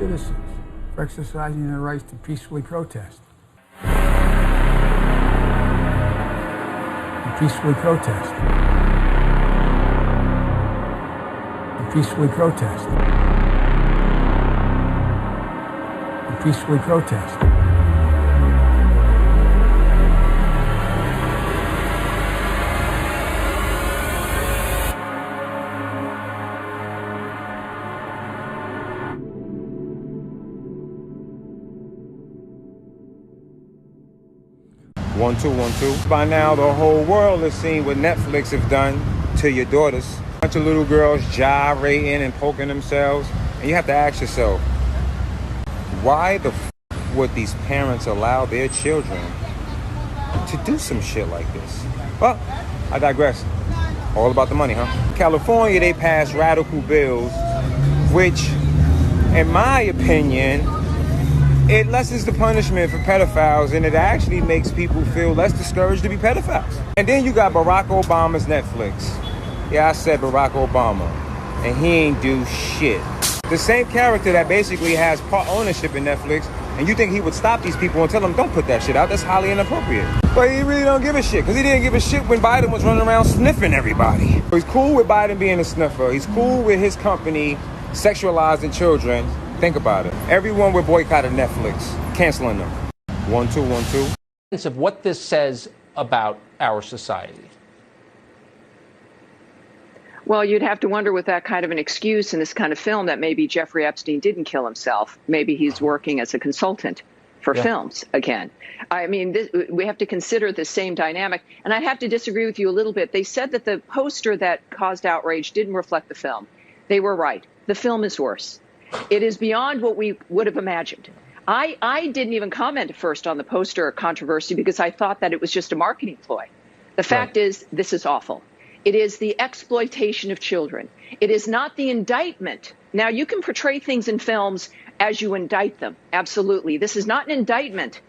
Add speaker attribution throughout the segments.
Speaker 1: citizens for exercising their rights to peacefully protest. And peacefully protest. And peacefully protest. And peacefully protest.
Speaker 2: 1 2 1 2. By now, the whole world has seen what Netflix have done to your daughters. A bunch of little girls gyrating and poking themselves, and you have to ask yourself, why the would these parents allow their children to do some shit like this? Well, I digress. All about the money, huh? California, they passed radical bills, which, in my opinion, it lessens the punishment for pedophiles, and it actually makes people feel less discouraged to be pedophiles. And then you got Barack Obama's Netflix. Yeah, I said Barack Obama, and he ain't do shit. The same character that basically has part ownership in Netflix, and you think he would stop these people and tell them, don't put that shit out, that's highly inappropriate. But he really don't give a shit, because he didn't give a shit when Biden was running around sniffing everybody. He's cool with Biden being a sniffer. He's cool with his company sexualizing children. Think about it. Everyone would boycott Netflix, canceling them. 1 2 1 2.
Speaker 3: Of what this says about our society.
Speaker 4: Well, you'd have to wonder with that kind of an excuse in this kind of film that maybe Jeffrey Epstein didn't kill himself. Maybe he's working as a consultant for films again. I mean, we have to consider the same dynamic. And I have to disagree with you a little bit. They said that the poster that caused outrage didn't reflect the film. They were right. The film is worse. It is beyond what we would have imagined. I didn't even comment at first on the poster controversy because I thought that it was just a marketing ploy. The fact is, this is awful. It is the exploitation of children. It is not the indictment. Now, you can portray things in films as you indict them. Absolutely. This is not an indictment.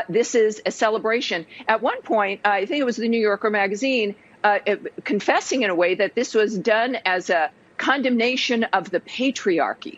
Speaker 4: This is a celebration. At one point, I think it was the New Yorker magazine confessing in a way that this was done as a condemnation of the patriarchy.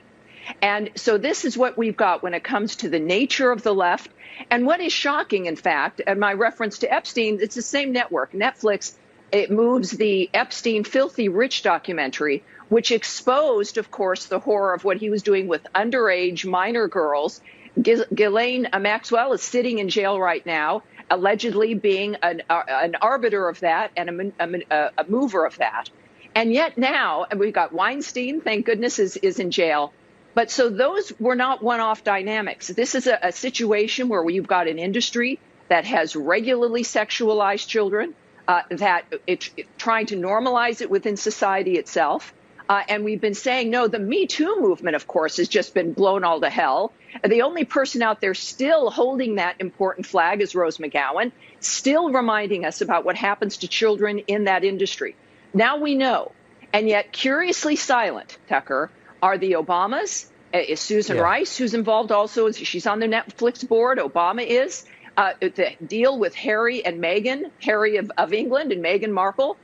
Speaker 4: And so this is what we've got when it comes to the nature of the left. And what is shocking, in fact, and my reference to Epstein, it's the same network, Netflix. It moves the Epstein Filthy Rich documentary, which exposed, of course, the horror of what he was doing with underage minor girls. Ghislaine Maxwell is sitting in jail right now, allegedly being an arbiter of that and a mover of that. And yet now, and we've got Weinstein, thank goodness, is in jail. But so those were not one-off dynamics. This is a situation where you've got an industry that has regularly sexualized children, that it's trying to normalize it within society itself. And we've been saying, no, the Me Too movement, of course, has just been blown all to hell. The only person out there still holding that important flag is Rose McGowan, still reminding us about what happens to children in that industry. Now we know. And yet, curiously silent, Tucker, are the Obamas. Is Susan Rice, who's involved also. She's on the Netflix board. Obama is. The deal with Harry and Meghan, Harry of England and Meghan Markle.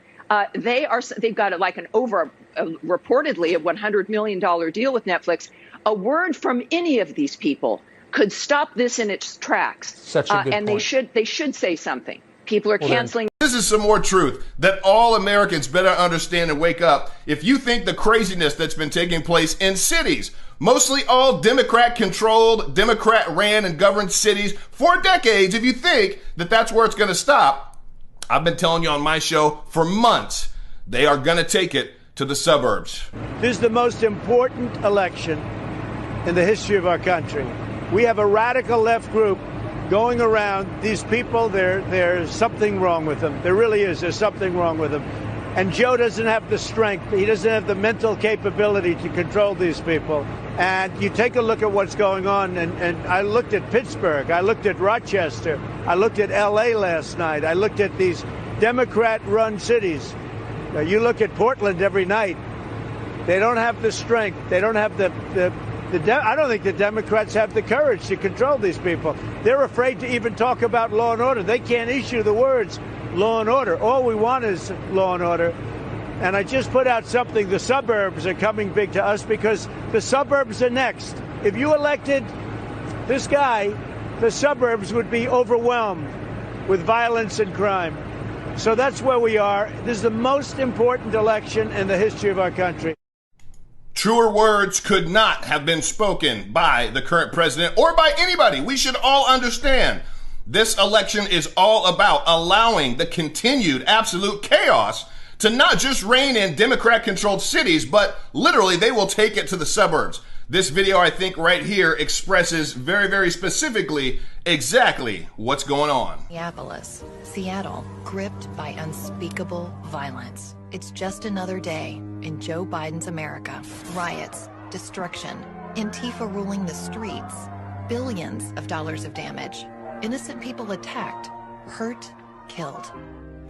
Speaker 4: They've got like an reportedly a $100 million deal with Netflix. A word from any of these people could stop this in its tracks.
Speaker 3: Such a good
Speaker 4: and
Speaker 3: point.
Speaker 4: they should say something. People are canceling.
Speaker 5: This is some more truth that all Americans better understand and wake up. If you think the craziness that's been taking place in cities, mostly all Democrat-controlled, Democrat-ran and governed cities for decades, if you think that that's where it's going to stop, I've been telling you on my show for months, they are going to take it to the suburbs.
Speaker 6: This is the most important election in the history of our country. We have a radical left group going around. These people, there's something wrong with them. There really is. There's something wrong with them. And Joe doesn't have the strength. He doesn't have the mental capability to control these people. And you take a look at what's going on. And I looked at Pittsburgh. I looked at Rochester. I looked at L.A. last night. I looked at these Democrat-run cities. You look at Portland every night. They don't have the strength. They don't have I don't think the Democrats have the courage to control these people. They're afraid to even talk about law and order. They can't issue the words law and order. All we want is law and order. And I just put out something. The suburbs are coming big to us because the suburbs are next. If you elected this guy, the suburbs would be overwhelmed with violence and crime. So that's where we are. This is the most important election in the history of our country.
Speaker 5: Truer words could not have been spoken by the current president or by anybody. We should all understand this election is all about allowing the continued absolute chaos to not just reign in Democrat-controlled cities, but literally they will take it to the suburbs. This video, I think, right here expresses very, very specifically exactly what's going on.
Speaker 7: Minneapolis, Seattle, gripped by unspeakable violence. It's just another day in Joe Biden's America. Riots, destruction, Antifa ruling the streets, billions of dollars of damage, innocent people attacked, hurt, killed.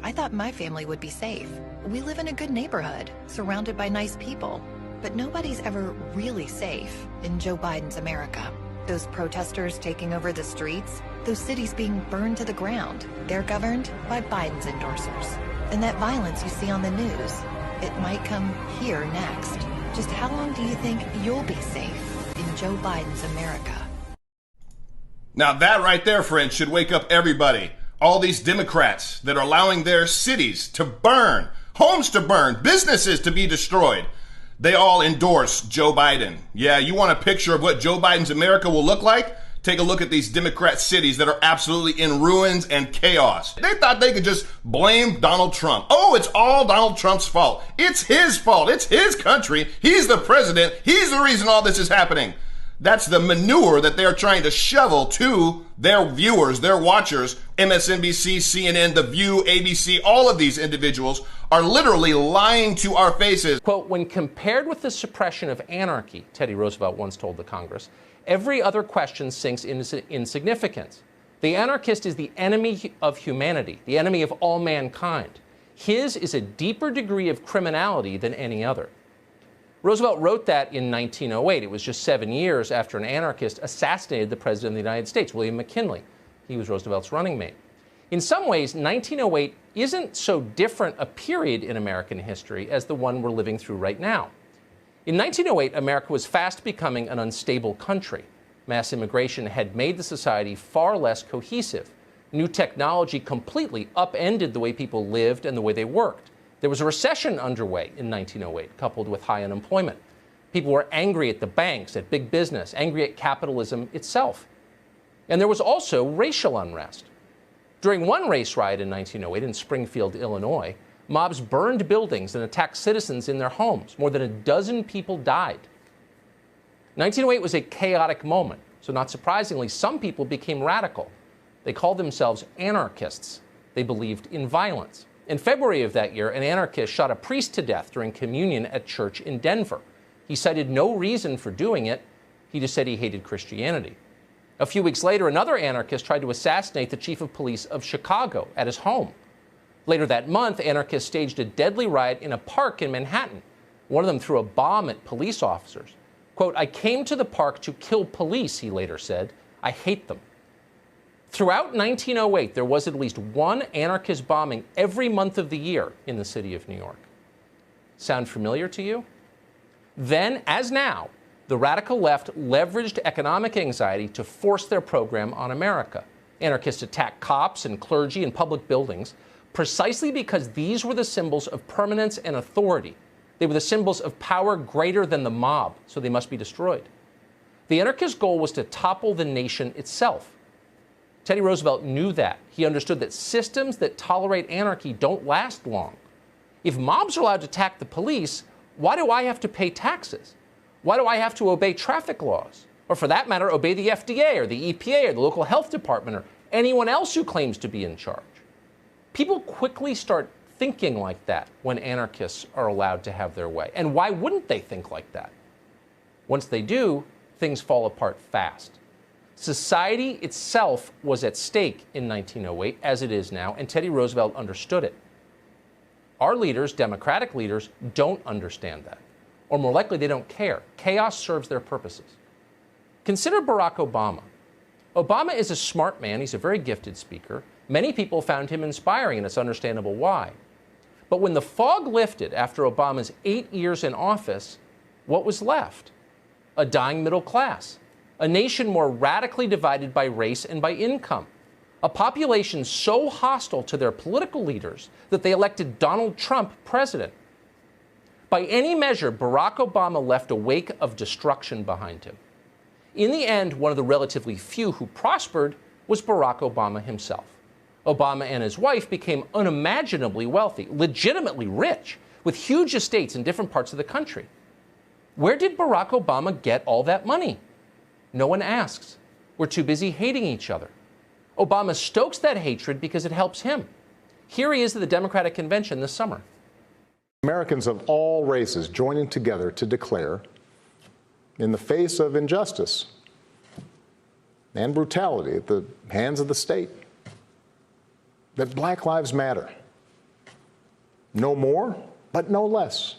Speaker 7: I thought my family would be safe. We live in a good neighborhood, surrounded by nice people. But nobody's ever really safe in Joe Biden's America. Those protesters taking over the streets, those cities being burned to the ground, they're governed by Biden's endorsers. And that violence you see on the news, it might come here next. Just how long do you think you'll be safe in Joe Biden's America?
Speaker 5: Now that right there, friends, should wake up everybody. All these Democrats that are allowing their cities to burn, homes to burn, businesses to be destroyed. They all endorse Joe Biden. Yeah, you want a picture of what Joe Biden's America will look like? Take a look at these Democrat cities that are absolutely in ruins and chaos. They thought they could just blame Donald Trump. Oh, it's all Donald Trump's fault. It's his fault. It's his country. He's the president. He's the reason all this is happening. That's the manure that they're trying to shovel to their viewers, their watchers. MSNBC, CNN, The View, ABC, all of these individuals are literally lying to our faces.
Speaker 3: Quote, when compared with the suppression of anarchy, Teddy Roosevelt once told the Congress, every other question sinks into insignificance. The anarchist is the enemy of humanity, the enemy of all mankind. His is a deeper degree of criminality than any other. Roosevelt wrote that in 1908. It was just 7 years after an anarchist assassinated the President of the United States, William McKinley. He was Roosevelt's running mate. In some ways, 1908 isn't so different a period in American history as the one we're living through right now. In 1908, America was fast becoming an unstable country. Mass immigration had made the society far less cohesive. New technology completely upended the way people lived and the way they worked. There was a recession underway in 1908, coupled with high unemployment. People were angry at the banks, at big business, angry at capitalism itself. And there was also racial unrest. During one race riot in 1908 in Springfield, Illinois, mobs burned buildings and attacked citizens in their homes. More than a dozen people died. 1908 was a chaotic moment, so not surprisingly, some people became radical. They called themselves anarchists. They believed in violence. In February of that year, an anarchist shot a priest to death during communion at church in Denver. He cited no reason for doing it. He just said he hated Christianity. A few weeks later, another anarchist tried to assassinate the chief of police of Chicago at his home. Later that month, anarchists staged a deadly riot in a park in Manhattan. One of them threw a bomb at police officers. Quote, I came to the park to kill police, he later said. I hate them. Throughout 1908, there was at least one anarchist bombing every month of the year in the city of New York. Sound familiar to you? Then, as now, the radical left leveraged economic anxiety to force their program on America. Anarchists attacked cops and clergy in public buildings precisely because these were the symbols of permanence and authority. They were the symbols of power greater than the mob, so they must be destroyed. The anarchist goal was to topple the nation itself. Teddy Roosevelt knew that. He understood that systems that tolerate anarchy don't last long. If mobs are allowed to attack the police, why do I have to pay taxes? Why do I have to obey traffic laws? Or for that matter, obey the FDA or the EPA or the local health department or anyone else who claims to be in charge? People quickly start thinking like that when anarchists are allowed to have their way. And why wouldn't they think like that? Once they do, things fall apart fast. Society itself was at stake in 1908, as it is now, and Teddy Roosevelt understood it. Our leaders, Democratic leaders, don't understand that. Or more likely, they don't care. Chaos serves their purposes. Consider Barack Obama. Obama is a smart man. He's a very gifted speaker. Many people found him inspiring, and it's understandable why. But when the fog lifted after Obama's 8 years in office, what was left? A dying middle class, a nation more radically divided by race and by income, a population so hostile to their political leaders that they elected Donald Trump president. By any measure, Barack Obama left a wake of destruction behind him. In the end, one of the relatively few who prospered was Barack Obama himself. Obama and his wife became unimaginably wealthy, legitimately rich, with huge estates in different parts of the country. Where did Barack Obama get all that money? No one asks. We're too busy hating each other. Obama stokes that hatred because it helps him. Here he is at the Democratic Convention this summer.
Speaker 8: Americans of all races joining together to declare, in the face of injustice and brutality at the hands of the state, that Black Lives Matter. No more, but no less.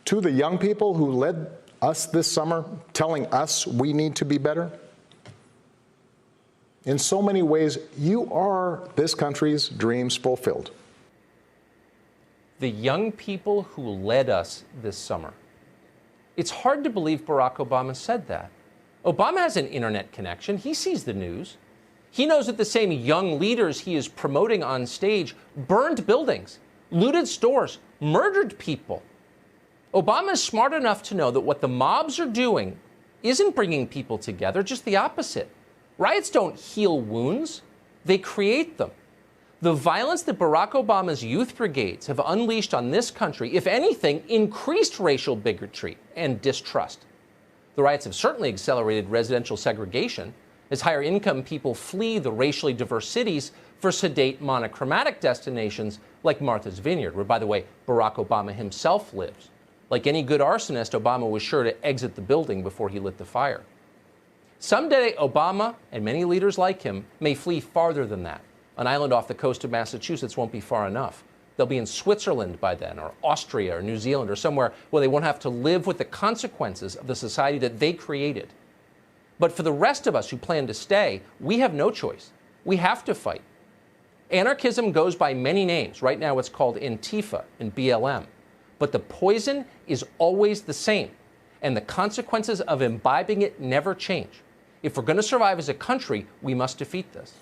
Speaker 8: To the young people who led us this summer, telling us we need to be better, in so many ways, you are this country's dreams fulfilled.
Speaker 3: The young people who led us this summer. It's hard to believe Barack Obama said that. Obama has an internet connection. He sees the news. He knows that the same young leaders he is promoting on stage burned buildings, looted stores, murdered people. Obama is smart enough to know that what the mobs are doing isn't bringing people together, just the opposite. Riots don't heal wounds, they create them. The violence that Barack Obama's youth brigades have unleashed on this country, if anything, increased racial bigotry and distrust. The riots have certainly accelerated residential segregation as higher income people flee the racially diverse cities for sedate monochromatic destinations like Martha's Vineyard, where, by the way, Barack Obama himself lives. Like any good arsonist, Obama was sure to exit the building before he lit the fire. Someday, Obama and many leaders like him may flee farther than that. An island off the coast of Massachusetts won't be far enough. They'll be in Switzerland by then, or Austria, or New Zealand, or somewhere where they won't have to live with the consequences of the society that they created. But for the rest of us who plan to stay, we have no choice. We have to fight. Anarchism goes by many names. Right now it's called Antifa and BLM. But the poison is always the same, and the consequences of imbibing it never change. If we're going to survive as a country, we must defeat this.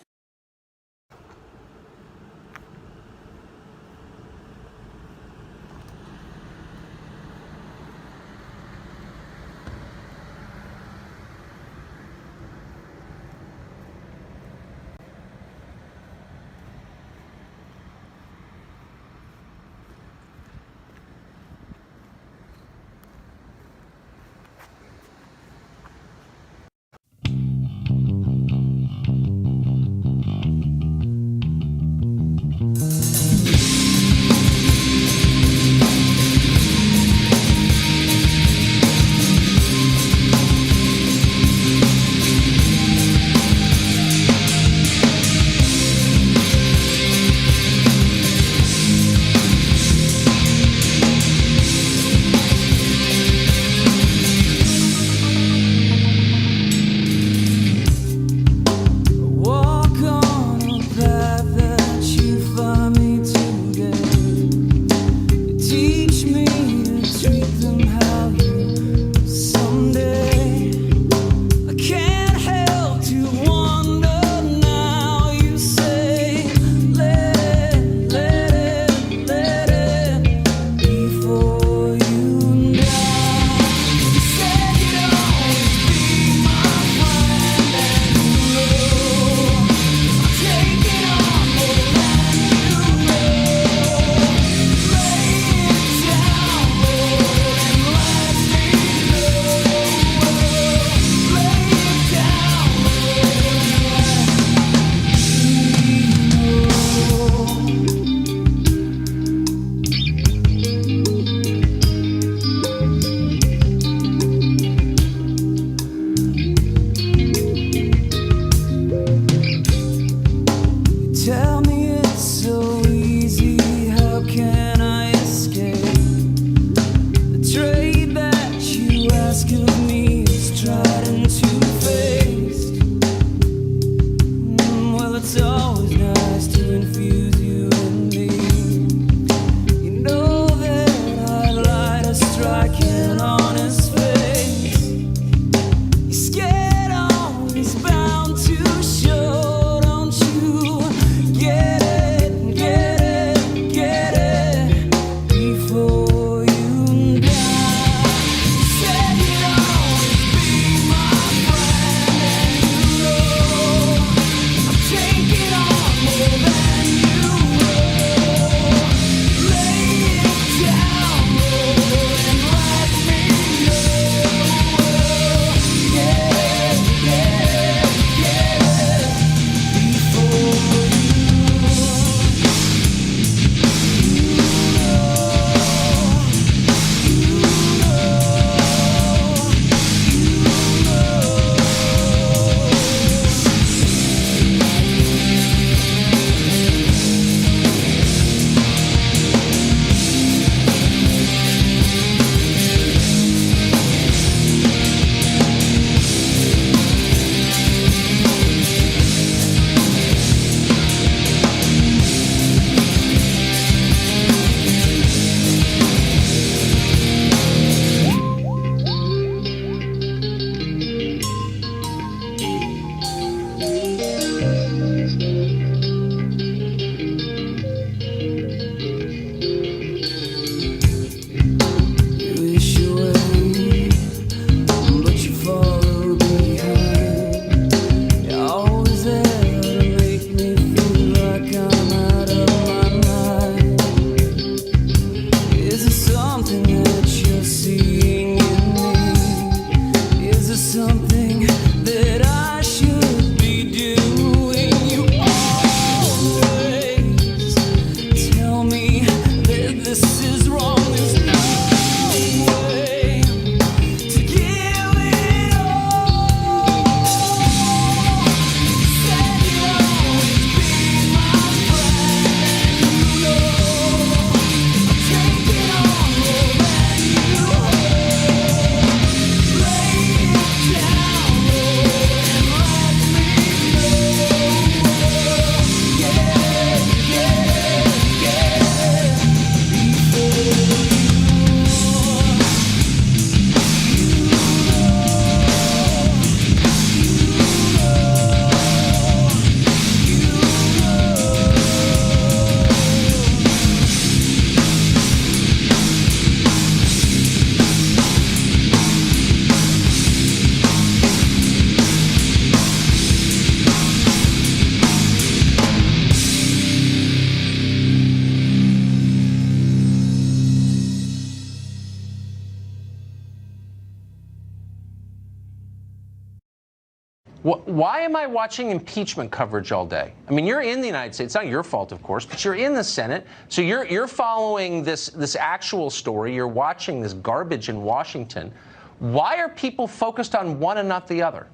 Speaker 3: Why am I watching impeachment coverage all day? I mean, you're in the United States. It's not your fault, of course, but you're in the Senate. So you're following this actual story. You're watching this garbage in Washington. Why are people focused on one and not the other?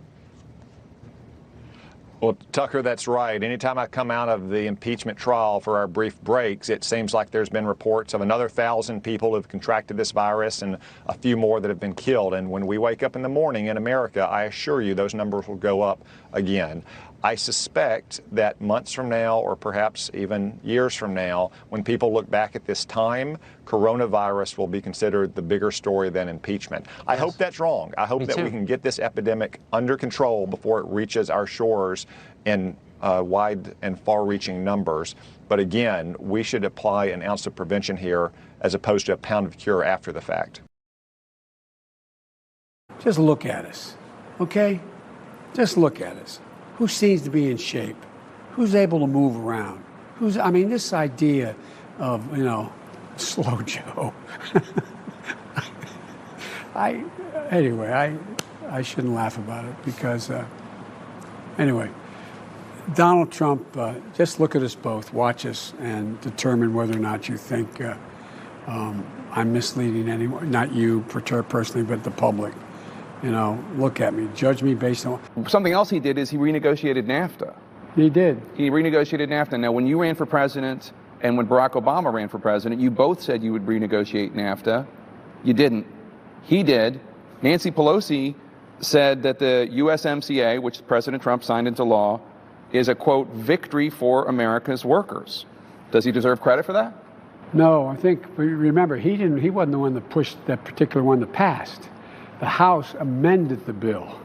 Speaker 9: Well, Tucker, that's right. Anytime I come out of the impeachment trial for our brief breaks, it seems like there's been reports of another 1,000 people who have contracted this virus and a few more that have been killed. And when we wake up in the morning in America, I assure you those numbers will go up again. I suspect that months from now, or perhaps even years from now, when people look back at this time, coronavirus will be considered the bigger story than impeachment. Yes. I hope that's wrong. I hope that we can get this epidemic under control before it reaches our shores in wide and far-reaching numbers. But again, we should apply an ounce of prevention here as opposed to a pound of cure after the fact.
Speaker 1: Just look at us, okay? Just look at us. Who seems to be in shape? Who's able to move around? I mean, this idea of, slow Joe. Anyway, I shouldn't laugh about it because, anyway, Donald Trump, just look at us both, watch us, and determine whether or not you think I'm misleading anyone, not you personally, but the public. Look at me, judge me based on...
Speaker 10: Something else he did is he renegotiated NAFTA.
Speaker 1: He did.
Speaker 10: He renegotiated NAFTA. Now, when you ran for president and when Barack Obama ran for president, you both said you would renegotiate NAFTA. You didn't. He did. Nancy Pelosi said that the USMCA, which President Trump signed into law, is a, quote, victory for America's workers. Does he deserve credit for that?
Speaker 1: No, I think, remember, he wasn't the one that pushed that particular one that passed. The House amended the bill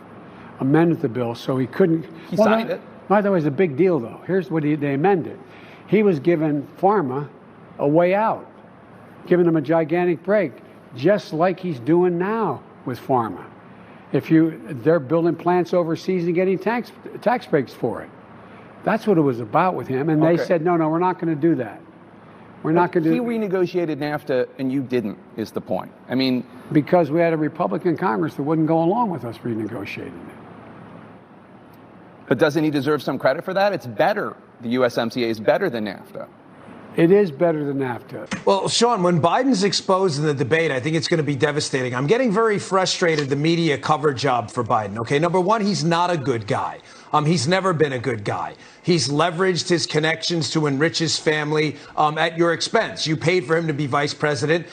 Speaker 1: so he couldn't...
Speaker 10: He signed it.
Speaker 1: By the way, it's a big deal, though. Here's what they amended. He was giving pharma a way out, giving them a gigantic break, just like he's doing now with pharma. They're building plants overseas and getting tax breaks for it. That's what it was about with him, and they said, no, we're not going to do that. We're not going to do...
Speaker 10: He renegotiated NAFTA, and you didn't, is the point. I mean...
Speaker 1: Because we had a Republican Congress that wouldn't go along with us renegotiating it.
Speaker 10: But doesn't he deserve some credit for that? It's better. The USMCA is better than NAFTA.
Speaker 1: It is better than NAFTA.
Speaker 11: Well, Sean, when Biden's exposed in the debate, I think it's going to be devastating. I'm getting very frustrated, the media cover job for Biden. Okay, number one, he's not a good guy. He's never been a good guy. He's leveraged his connections to enrich his family at your expense. You paid for him to be vice president.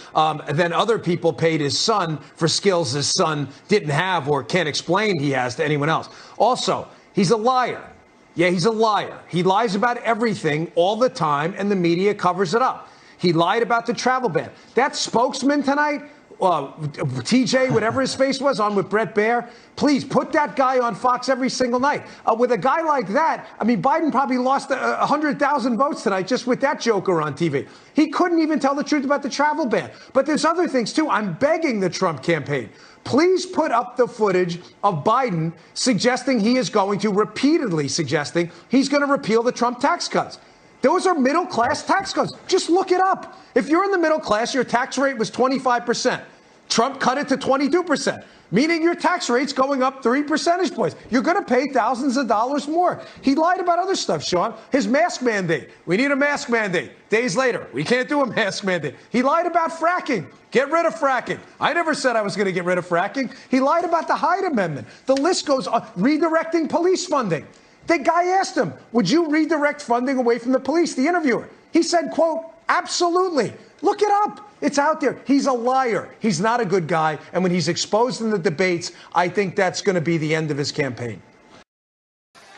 Speaker 11: Then other people paid his son for skills his son didn't have or can't explain he has to anyone else. Also, he's a liar. Yeah, he's a liar. He lies about everything all the time, and the media covers it up. He lied about the travel ban. That spokesman tonight, TJ, whatever his face was, on with Brett Baer, please put that guy on Fox every single night. With a guy like that, I mean, Biden probably lost 100,000 votes tonight just with that joker on TV. He couldn't even tell the truth about the travel ban. But there's other things, too. I'm begging the Trump campaign. Please put up the footage of Biden suggesting repeatedly suggesting he's going to repeal the Trump tax cuts. Those are middle-class tax cuts. Just look it up. If you're in the middle class, your tax rate was 25%. Trump cut it to 22%, meaning your tax rate's going up 3 percentage points. You're going to pay thousands of dollars more. He lied about other stuff, Sean. His mask mandate. We need a mask mandate. Days later, we can't do a mask mandate. He lied about fracking. Get rid of fracking. I never said I was going to get rid of fracking. He lied about the Hyde Amendment. The list goes on. Redirecting police funding. The guy asked him, would you redirect funding away from the police? The interviewer. He said, quote, absolutely. Look it up. It's out there. He's a liar. He's not a good guy. And when he's exposed in the debates, I think that's going to be the end of his campaign.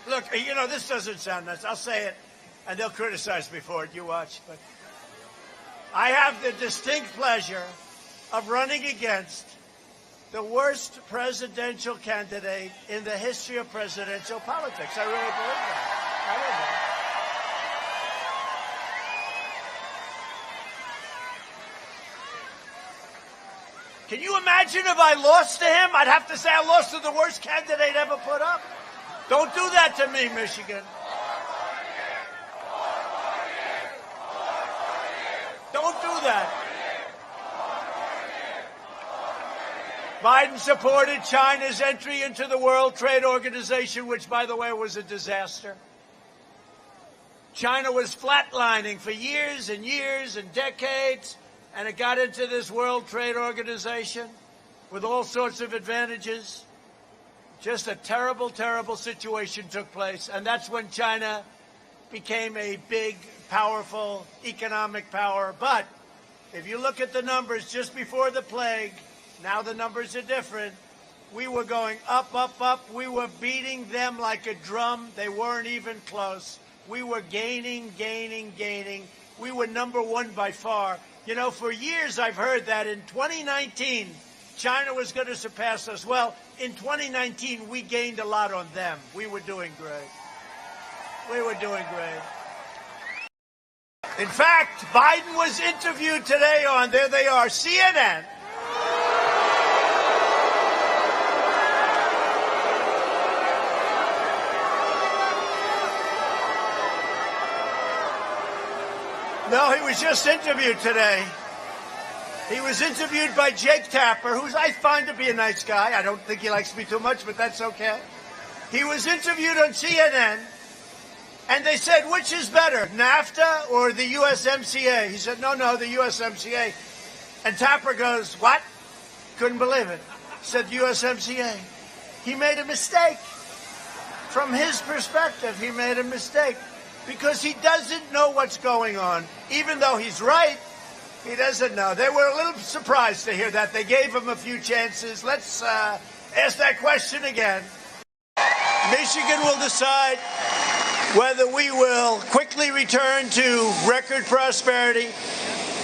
Speaker 6: Look, this doesn't sound nice. I'll say it, and they'll criticize me for it. You watch. But I have the distinct pleasure of running against the worst presidential candidate in the history of presidential politics. I really believe that. I don't know. Can you imagine if I lost to him? I'd have to say I lost to the worst candidate ever put up. Don't do that to me, Michigan. Don't do that. Biden supported China's entry into the World Trade Organization, which, by the way, was a disaster. China was flatlining for years and years and decades, and it got into this World Trade Organization with all sorts of advantages. Just a terrible, terrible situation took place, and that's when China became a big, powerful economic power. But if you look at the numbers just before the plague, now the numbers are different. We were going up, up, up. We were beating them like a drum. They weren't even close. We were gaining, gaining, gaining. We were number one by far. You know, for years I've heard that in 2019, China was going to surpass us. Well, in 2019, we gained a lot on them. We were doing great. We were doing great. In fact, Biden was interviewed today on, there they are, CNN. No, he was just interviewed today. He was interviewed by Jake Tapper, who I find to be a nice guy. I don't think he likes me too much, but that's okay. He was interviewed on CNN, and they said, which is better, NAFTA or the USMCA? He said, no, the USMCA. And Tapper goes, what? Couldn't believe it. Said USMCA. He made a mistake. From his perspective, he made a mistake because he doesn't know what's going on. Even though he's right, he doesn't know. They were a little surprised to hear that. They gave him a few chances. Let's ask that question again. Michigan will decide whether we will quickly return to record prosperity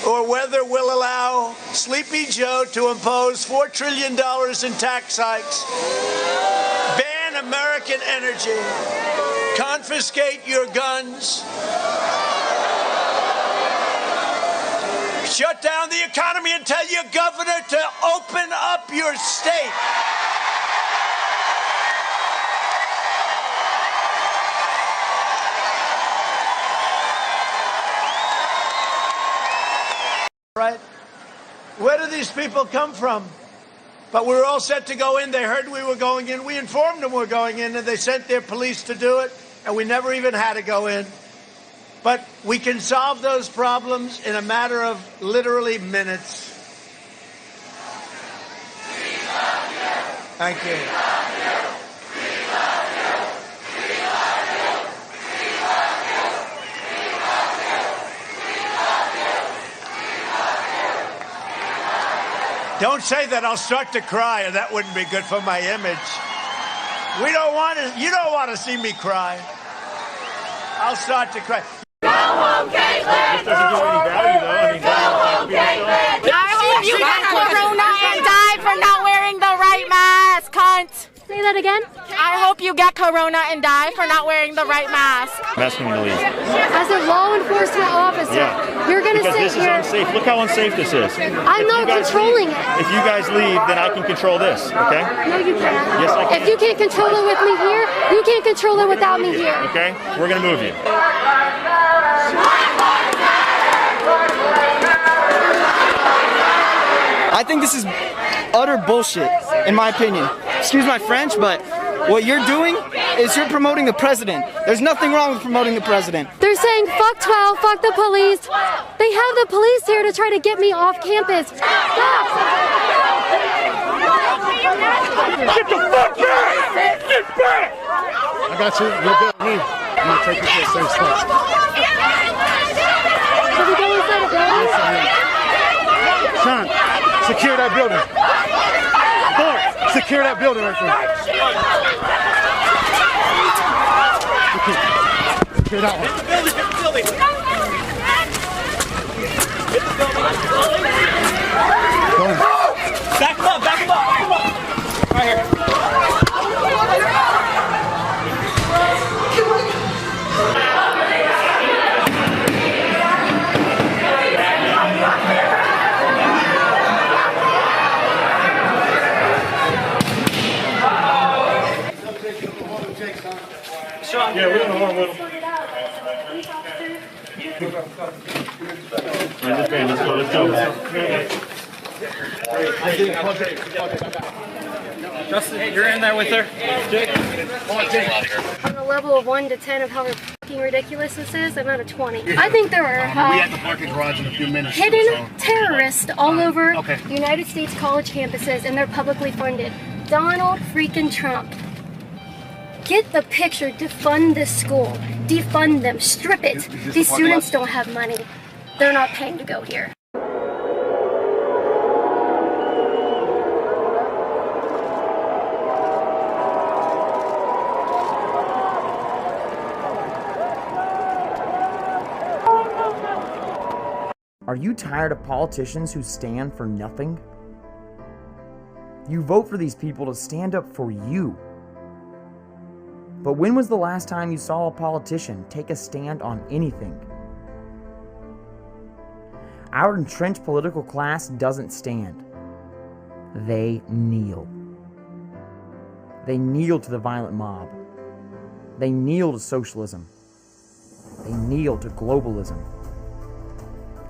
Speaker 6: or whether we'll allow Sleepy Joe to impose $4 trillion in tax hikes, ban American energy, confiscate your guns, shut down the economy and tell your governor to open up your state. Right? Where do these people come from? But we were all set to go in. They heard we were going in. We informed them we're going in, and they sent their police to do it, and we never even had to go in. But we can solve those problems in a matter of literally minutes. Thank you. Don't say that. I'll start to cry, and that wouldn't be good for my image. We don't want to. You don't want to see me cry. I'll start to cry.
Speaker 12: Go home, Caitlin! This doesn't do any value, though. Go home, Caitlin!
Speaker 13: I hope you get corona and die for not wearing the right mask, cunt.
Speaker 14: Say that again?
Speaker 13: I hope you get corona and die for not wearing the right mask.
Speaker 15: I'm asking you to leave.
Speaker 14: As a law enforcement officer, you're going to sit here.
Speaker 15: Because this is unsafe. Look how unsafe this is.
Speaker 14: I'm not controlling it.
Speaker 15: If you guys leave, then I can control this, okay?
Speaker 14: No, you can't.
Speaker 15: Yes, I can.
Speaker 14: If you can't control it with me here, you can't control it without me here.
Speaker 15: Okay? We're going to move you.
Speaker 16: I think this is utter bullshit, in my opinion. Excuse my French, but what you're doing is you're promoting the president. There's nothing wrong with promoting the president.
Speaker 14: They're saying fuck 12, fuck the police. They have the police here to try to get me off campus. Stop!
Speaker 12: Get the fuck back! Get back!
Speaker 17: I got you. You're good. I'm gonna take you to the safe spot.
Speaker 14: Should we go inside the building?
Speaker 17: Sean, secure that building. Bart, secure that building right there. Okay. Secure that one.
Speaker 12: Get the building!
Speaker 17: Go in.
Speaker 12: Back him up! Back him up! Come on! Right here.
Speaker 15: Yeah, we're gonna harm with him. Let's go.
Speaker 18: Justin, you're in there with her.
Speaker 14: On a level of 1 to 10 of how fucking ridiculous this is, I'm at a 20. I think there are
Speaker 17: We have to park the garage in a few minutes.
Speaker 14: hidden terrorists all over
Speaker 17: Okay.
Speaker 14: United States college campuses, and they're publicly funded. Donald freaking Trump. Get the picture. Defund this school. Defund them. Strip it.
Speaker 17: Is this
Speaker 14: These
Speaker 17: the parking
Speaker 14: students
Speaker 17: lot?
Speaker 14: don't have money. They're not paying to go here.
Speaker 19: Are you tired of politicians who stand for nothing? You vote for these people to stand up for you. But when was the last time you saw a politician take a stand on anything? Our entrenched political class doesn't stand. They kneel. They kneel to the violent mob. They kneel to socialism. They kneel to globalism.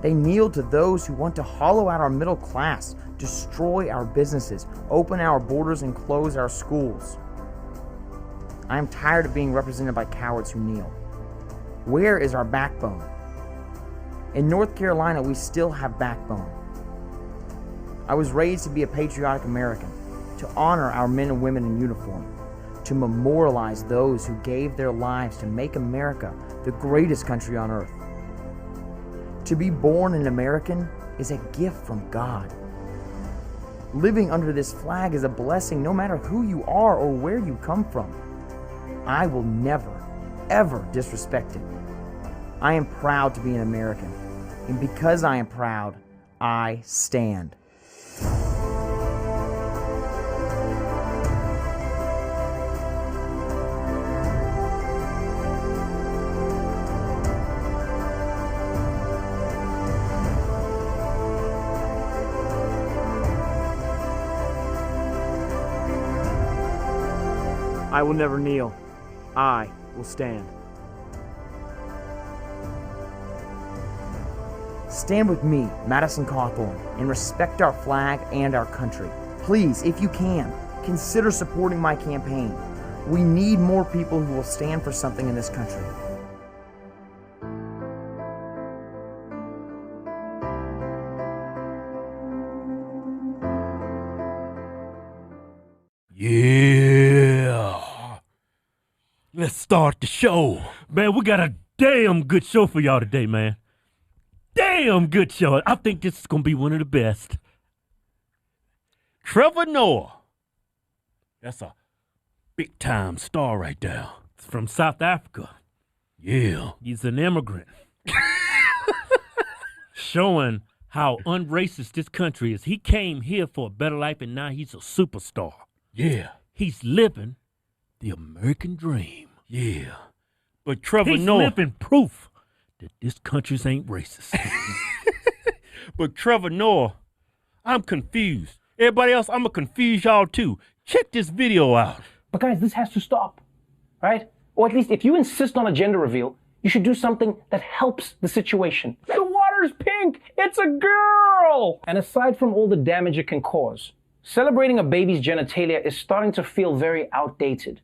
Speaker 19: They kneel to those who want to hollow out our middle class, destroy our businesses, open our borders, and close our schools. I am tired of being represented by cowards who kneel. Where is our backbone? In North Carolina, we still have backbone. I was raised to be a patriotic American, to honor our men and women in uniform, to memorialize those who gave their lives to make America the greatest country on earth. To be born an American is a gift from God. Living under this flag is a blessing no matter who you are or where you come from. I will never, ever disrespect it. I am proud to be an American, and because I am proud, I stand. I will never kneel. I will stand. Stand with me, Madison Cawthorn, and respect our flag and our country. Please, if you can, consider supporting my campaign. We need more people who will stand for something in this country.
Speaker 20: Yeah. Let's start the show. Man, we got a damn good show for y'all today, man. Damn good show. I think this is going to be one of the best. Trevor Noah. That's a big time star right there. It's from South Africa. Yeah. He's an immigrant. Showing how unracist this country is. He came here for a better life and now he's a superstar. Yeah. He's living the American dream. Yeah. But Trevor Noah. He's living proof that this country ain't racist. But Trevor Noah, I'm confused. Everybody else, I'm going to confuse y'all too. Check this video out.
Speaker 21: But guys, this has to stop, right? Or at least if you insist on a gender reveal, you should do something that helps the situation. The water's pink. It's a girl. And aside from all the damage it can cause, celebrating a baby's genitalia is starting to feel very outdated.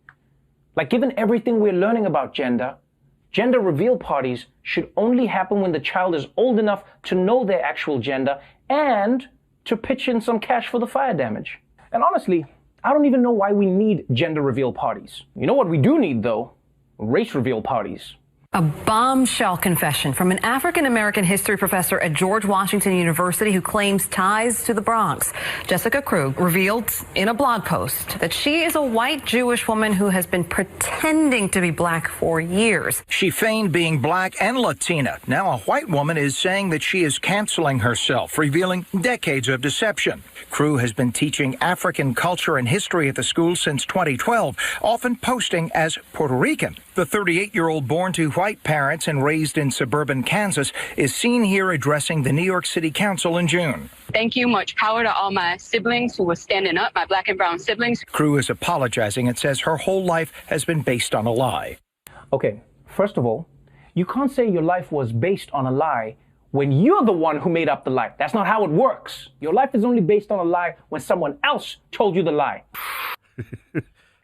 Speaker 21: Like, given everything we're learning about gender reveal parties should only happen when the child is old enough to know their actual gender and to pitch in some cash for the fire damage. And honestly, I don't even know why we need gender reveal parties. You know what we do need, though? Race reveal parties.
Speaker 22: A bombshell confession from an African-American history professor at George Washington University who claims ties to the Bronx. Jessica Krug revealed in a blog post that she is a white Jewish woman who has been pretending to be black for years.
Speaker 23: She feigned being black and Latina. Now a white woman is saying that she is canceling herself, revealing decades of deception. Krug has been teaching African culture and history at the school since 2012, often posting as Puerto Rican. The 38-year-old born to white parents and raised in suburban Kansas is seen here addressing the New York City Council in June.
Speaker 24: Thank you. Much power to all my siblings who were standing up, my black and brown siblings.
Speaker 23: Krug is apologizing and says her whole life has been based on a lie.
Speaker 21: Okay, first of all, you can't say your life was based on a lie when you're the one who made up the lie. That's not how it works. Your life is only based on a lie when someone else told you the lie.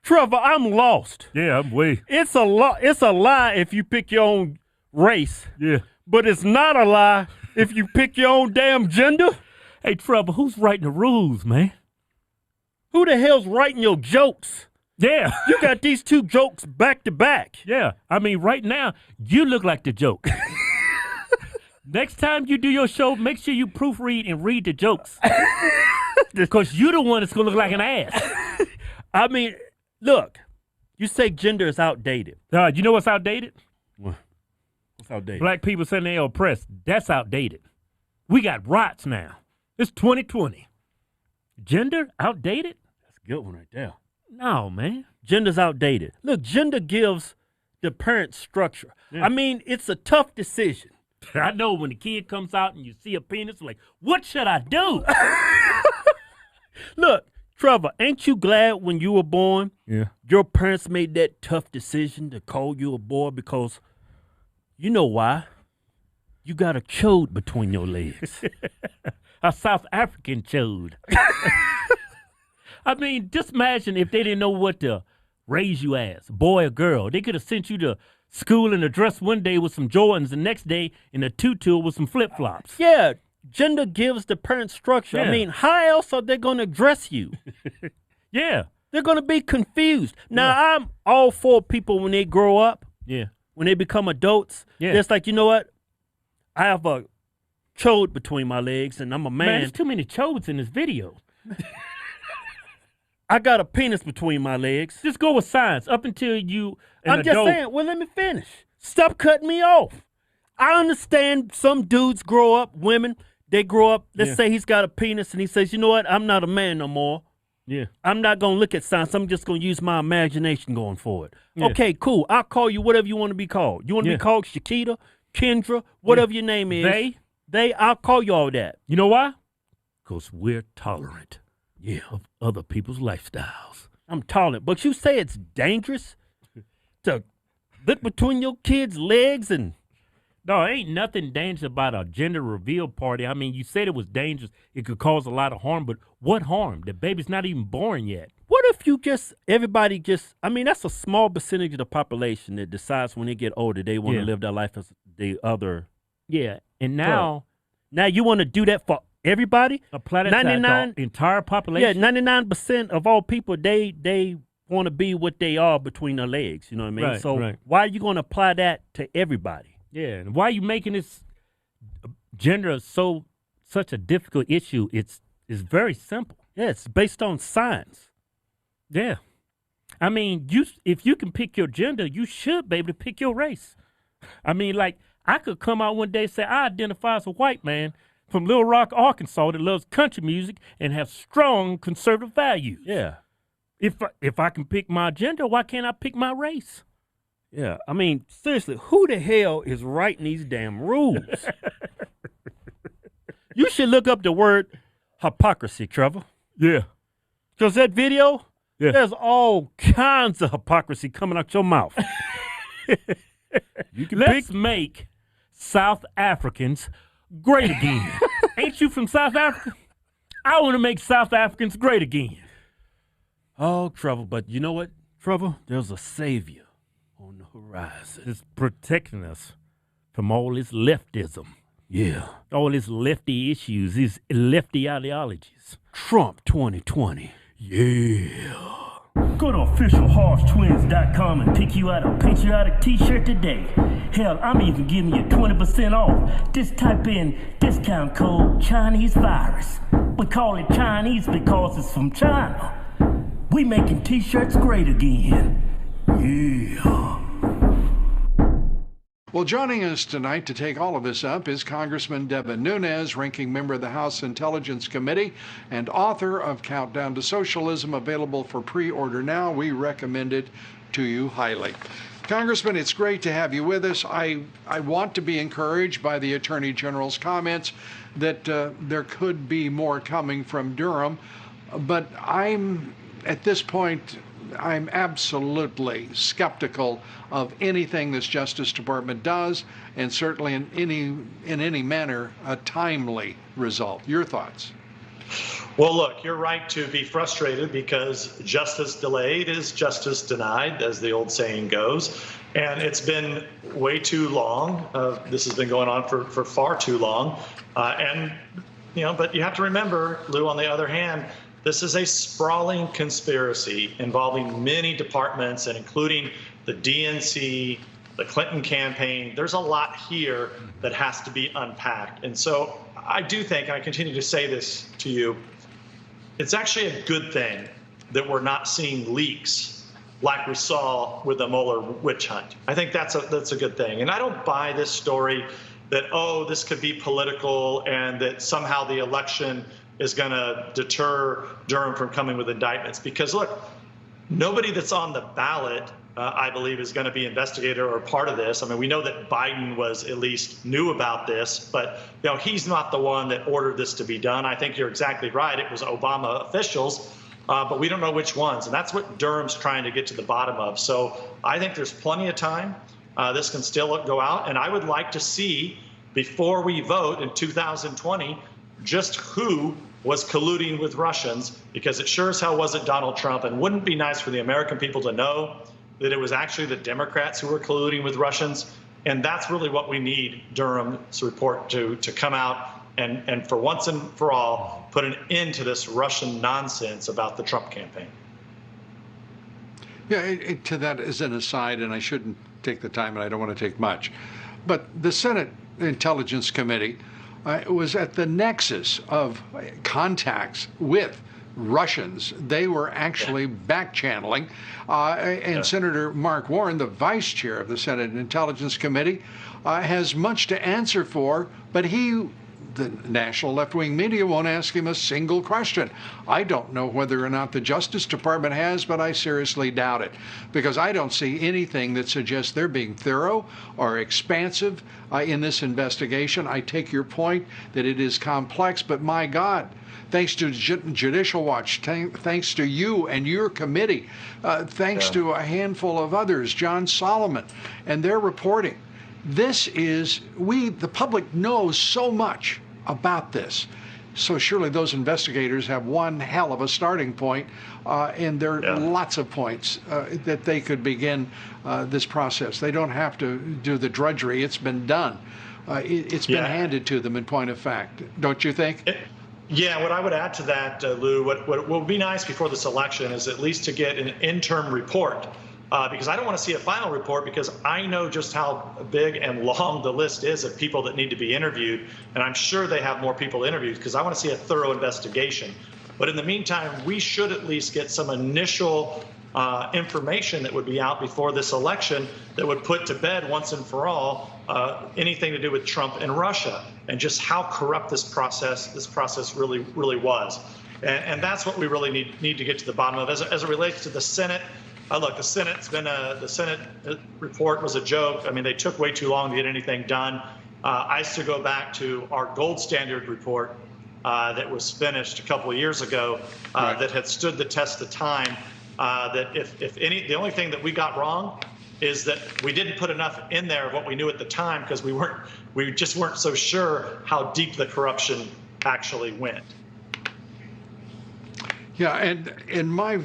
Speaker 20: Trevor, I'm lost. Yeah, I'm way. It's a lie if you pick your own race. Yeah. But it's not a lie if you pick your own damn gender. Hey, Trevor, who's writing the rules, man? Who the hell's writing your jokes? Yeah. You got these two jokes back to back. Yeah. I mean, right now, you look like the joke. Next time you do your show, make sure you proofread and read the jokes. Because you're the one that's going to look like an ass. I mean, look, you say gender is outdated. You know what's outdated? What's outdated? Black people saying they're oppressed. That's outdated. We got rights now. It's 2020. Gender outdated? That's a good one right there. No, man. Gender's outdated. Look, gender gives the parent structure. Yeah. I mean, it's a tough decision. I know when the kid comes out and you see a penis, like, what should I do? Look, Trevor, ain't you glad when you were born, your parents made that tough decision to call you a boy? Because you know why? You got a chode between your legs. A South African chode. I mean, just imagine if they didn't know what to raise you as, boy or girl. They could have sent you to school in a dress one day with some Jordans, the next day in a tutu with some flip-flops. Yeah, gender gives the parent structure. Yeah. I mean, how else are they going to dress you? Yeah. They're going to be confused. Now, I'm all for people when they grow up, when they become adults. Yeah. It's like, you know what? I have a chode between my legs, and I'm a man. Man, there's too many chodes in this video. I got a penis between my legs. Just go with science up until you I'm just saying, well, let me finish. Stop cutting me off. I understand some dudes grow up, women, they grow up, let's say he's got a penis, and he says, you know what, I'm not a man no more. Yeah. I'm not going to look at science. I'm just going to use my imagination going forward. Yeah. Okay, cool. I'll call you whatever you want to be called. You want to be called Shakita, Kendra, whatever your name is. They, I'll call you all that. You know why? Because we're tolerant. Yeah, of other people's lifestyles. I'm tolerant, but you say it's dangerous to look between your kids' legs and... No, ain't nothing dangerous about a gender reveal party. I mean, you said it was dangerous. It could cause a lot of harm, but what harm? The baby's not even born yet. What if you everybody I mean, that's a small percentage of the population that decides when they get older they want to live their life as the other. Yeah, and now you want to do that for everybody? Apply that to the entire population? Yeah, 99% of all people, they want to be what they are between their legs. You know what I mean? Right, so why are you going to apply that to everybody? Yeah, and why are you making this gender such a difficult issue? It's very simple. Yeah, it's based on science. Yeah. I mean, if you can pick your gender, you should be able to pick your race. I mean, like, I could come out one day and say, I identify as a white man from Little Rock, Arkansas that loves country music and have strong conservative values. Yeah. If I can pick my gender, why can't I pick my race? Yeah, I mean, seriously, who the hell is writing these damn rules? You should look up the word hypocrisy, Trevor. Yeah. Because that video, there's all kinds of hypocrisy coming out your mouth. Let's make South Africans great again. Ain't you from South Africa? I want to make South Africans great again. Oh, Trevor, but you know what, Trevor? There's a savior on the horizon. It's protecting us from all this leftism. Yeah. All these lefty issues, these lefty ideologies. Trump 2020. Yeah. Go to officialhorsetwins.com and pick you out a patriotic t-shirt today. Hell, I'm even giving you 20% off. Just type in discount code Chinese Virus. We call it Chinese because it's from China. We making t-shirts great again. Yeah.
Speaker 2: Well, joining us tonight to take all of this up is Congressman Devin Nunes, ranking member of the House Intelligence Committee and author of Countdown to Socialism, available for pre-order now. We recommend it to you highly. Congressman, it's great to have you with us. I want to be encouraged by the Attorney General's comments that there could be more coming from Durham, but I'm at this point I'm absolutely skeptical of anything this Justice Department does, and certainly in any manner a timely result. Your thoughts?
Speaker 4: Well, look, you're right to be frustrated because justice delayed is justice denied, as the old saying goes. And it's been way too long. This has been going on for far too long. But you have to remember, Lou, on the other hand, this is a sprawling conspiracy involving many departments and including the DNC, the Clinton campaign. There's a lot here that has to be unpacked. And so I do think, and I continue to say this to you, it's actually a good thing that we're not seeing leaks like we saw with the Mueller witch hunt. I think that's a good thing. And I don't buy this story that, oh, this could be political and that somehow the election is going to deter Durham from coming with indictments. Because, look, nobody that's on the ballot, I believe, is going to be investigated or part of this. I mean, we know that Biden was at least knew about this, but he's not the one that ordered this to be done. I think you're exactly right. It was Obama officials. But we don't know which ones, and that's what Durham's trying to get to the bottom of. So I think there's plenty of time. This can still go out, and I would like to see, before we vote in 2020, just who was colluding with Russians, because it sure as hell wasn't Donald Trump, and wouldn't it be nice for the American people to know that it was actually the Democrats who were colluding with Russians? And that's really what we need Durham's report to come out and for once and for all, put an end to this Russian nonsense about the Trump campaign.
Speaker 2: Yeah, to that as an aside, and I shouldn't take the time, and I don't want to take much, but the Senate Intelligence Committee was at the nexus of contacts with Russians. They were actually back-channeling. Senator Mark Warren, the vice chair of the Senate Intelligence Committee, has much to answer for, but the national left-wing media won't ask him a single question. I don't know whether or not the Justice Department has, but I seriously doubt it, because I don't see anything that suggests they're being thorough or expansive in this investigation. I take your point that it is complex, but my God, thanks to Judicial Watch, thanks to you and your committee, thanks to a handful of others, John Solomon, and their reporting. The public knows so much about this. So surely those investigators have one hell of a starting point, and there are lots of points that they could begin this process. They don't have to do the drudgery. It's been done. It's been handed to them in point of fact. Don't you think?
Speaker 4: Yeah, what I would add to that, Lou, what would be nice before this election is at least to get an interim report. Because I don't want to see a final report, because I know just how big and long the list is of people that need to be interviewed. And I'm sure they have more people interviewed, because I want to see a thorough investigation. But in the meantime, we should at least get some initial information that would be out before this election that would put to bed once and for all anything to do with Trump and Russia, and just how corrupt this process really was. And that's what we really need to get to the bottom of. As it relates to the Senate, look, the Senate report was a joke. I mean, they took way too long to get anything done. I used to go back to our gold standard report that was finished a couple of years ago that had stood the test of time. That the only thing that we got wrong is that we didn't put enough in there of what we knew at the time, because we just weren't so sure how deep the corruption actually went.
Speaker 2: Yeah, and my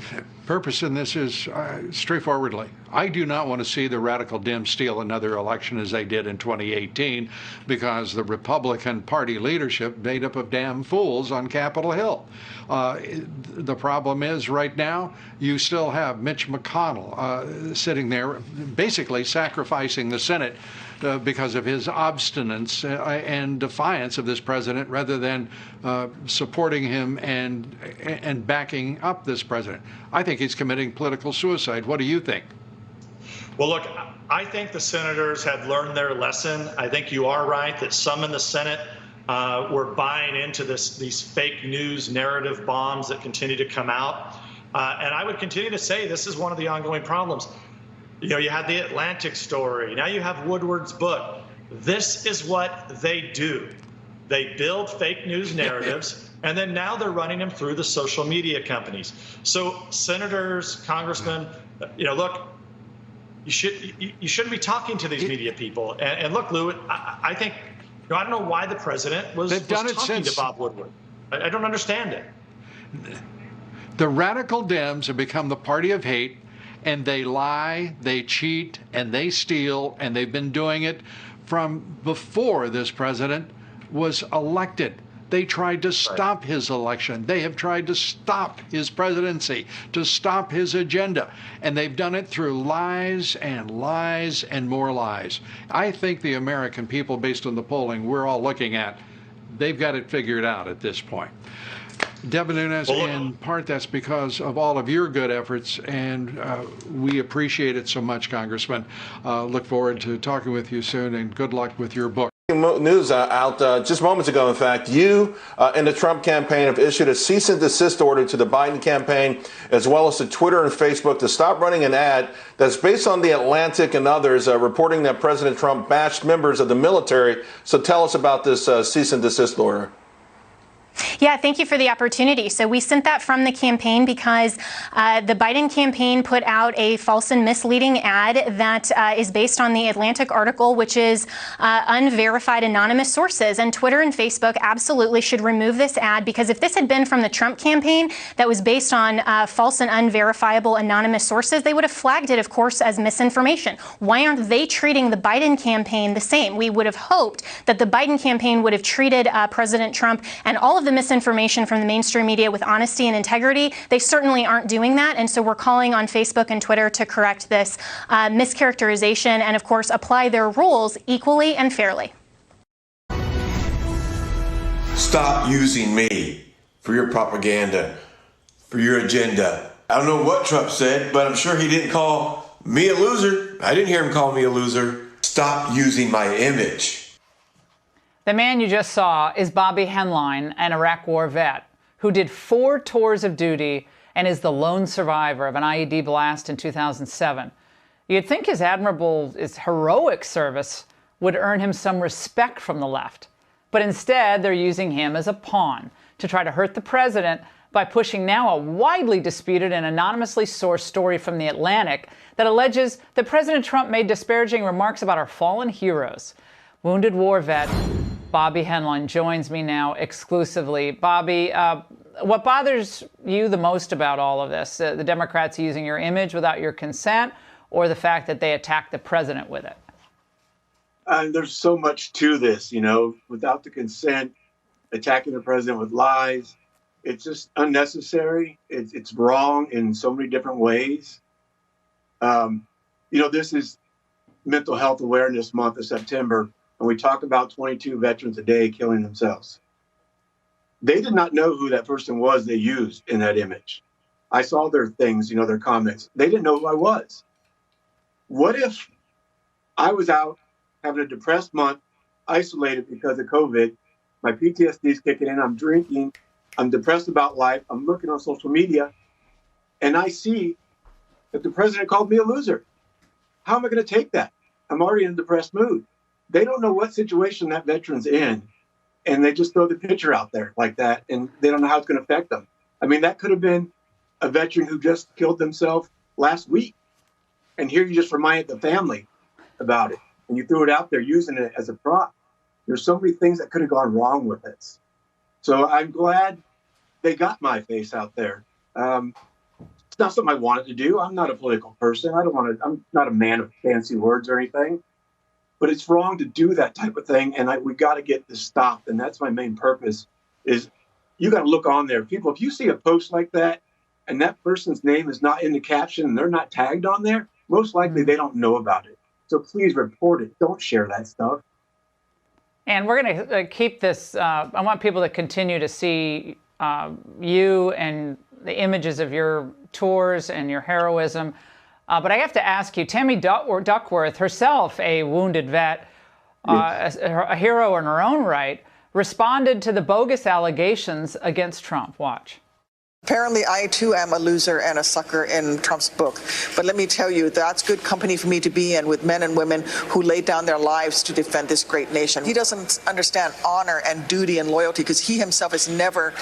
Speaker 2: purpose in this is straightforwardly, I do not want to see the radical Dems steal another election as they did in 2018, because the Republican Party leadership made up of damn fools on Capitol Hill. The problem is right now you still have Mitch McConnell sitting there basically sacrificing the Senate because of his obstinance and defiance of this president, rather than supporting him and backing up this president. I think he's committing political suicide. What do you think?
Speaker 4: Well, look, I think the senators have learned their lesson. I think you are right that some in the Senate were buying into these fake news narrative bombs that continue to come out. And I would continue to say this is one of the ongoing problems. You had the Atlantic story. Now you have Woodward's book. This is what they do. They build fake news narratives, and then now they're running them through the social media companies. So senators, congressmen, look, you shouldn't be talking to these media people. And look, Lou, I think, I don't know why the president was talking to Bob Woodward. I don't understand it.
Speaker 2: The radical Dems have become the party of hate, and they lie, they cheat, and they steal, and they've been doing it from before this president was elected. They tried to stop his election. They have tried to stop his presidency, to stop his agenda. And they've done it through lies and lies and more lies. I think the American people, based on the polling we're all looking at, they've got it figured out at this point. Devin Nunes, in part that's because of all of your good efforts, and we appreciate it so much, Congressman. Look forward to talking with you soon, and good luck with your book.
Speaker 5: News out just moments ago, in fact, you and the Trump campaign have issued a cease and desist order to the Biden campaign, as well as to Twitter and Facebook, to stop running an ad that's based on The Atlantic and others reporting that President Trump bashed members of the military. So tell us about this cease and desist order.
Speaker 7: Yeah, thank you for the opportunity. So we sent that from the campaign because the Biden campaign put out a false and misleading ad that is based on the Atlantic article, which is unverified anonymous sources. And Twitter and Facebook absolutely should remove this ad, because if this had been from the Trump campaign that was based on false and unverifiable anonymous sources, they would have flagged it, of course, as misinformation. Why aren't they treating the Biden campaign the same? We would have hoped that the Biden campaign would have treated President Trump and all of the misinformation from the mainstream media with honesty and integrity. They certainly aren't doing that, and so we're calling on Facebook and Twitter to correct this mischaracterization and, of course, apply their rules equally and fairly.
Speaker 8: Stop using me for your propaganda, for your agenda. I don't know what Trump said, but I'm sure he didn't call me a loser. I didn't hear him call me a loser. Stop using my image.
Speaker 18: The man you just saw is Bobby Henline, an Iraq War vet who did 4 tours of duty and is the lone survivor of an IED blast in 2007. You'd think his heroic service would earn him some respect from the left, but instead they're using him as a pawn to try to hurt the president by pushing now a widely disputed and anonymously sourced story from The Atlantic that alleges that President Trump made disparaging remarks about our fallen heroes. Wounded war vet Bobby Henline joins me now exclusively. Bobby, what bothers you the most about all of this? The Democrats using your image without your consent, or the fact that they attacked the president with it?
Speaker 25: There's so much to this, without the consent, attacking the president with lies. It's just unnecessary. It's wrong in so many different ways. This is Mental Health Awareness Month of September. And we talk about 22 veterans a day killing themselves. They did not know who that person was they used in that image. I saw their things, their comments. They didn't know who I was. What if I was out having a depressed month, isolated because of COVID, my PTSD is kicking in, I'm drinking, I'm depressed about life, I'm looking on social media, and I see that the president called me a loser? How am I going to take that? I'm already in a depressed mood. They don't know what situation that veteran's in, and they just throw the picture out there like that, and they don't know how it's going to affect them. I mean, that could have been a veteran who just killed themselves last week, and here you just reminded the family about it, and you threw it out there using it as a prop. There's so many things that could have gone wrong with this. So I'm glad they got my face out there. It's not something I wanted to do. I'm not a political person. I'm not a man of fancy words or anything. But it's wrong to do that type of thing, and we got to get this stopped. And that's my main purpose, is you got to look on there. People, if you see a post like that and that person's name is not in the caption and they're not tagged on there, most likely they don't know about it. So please report it. Don't share that stuff.
Speaker 18: And we're going to keep this. I want people to continue to see you and the images of your tours and your heroism. But I have to ask you, Tammy Duckworth, herself a wounded vet, a hero in her own right, responded to the bogus allegations against Trump. Watch.
Speaker 1: Apparently, I too am a loser and a sucker in Trump's book. But let me tell you, that's good company for me to be in with men and women who laid down their lives to defend this great nation. He doesn't understand honor and duty and loyalty because he himself has never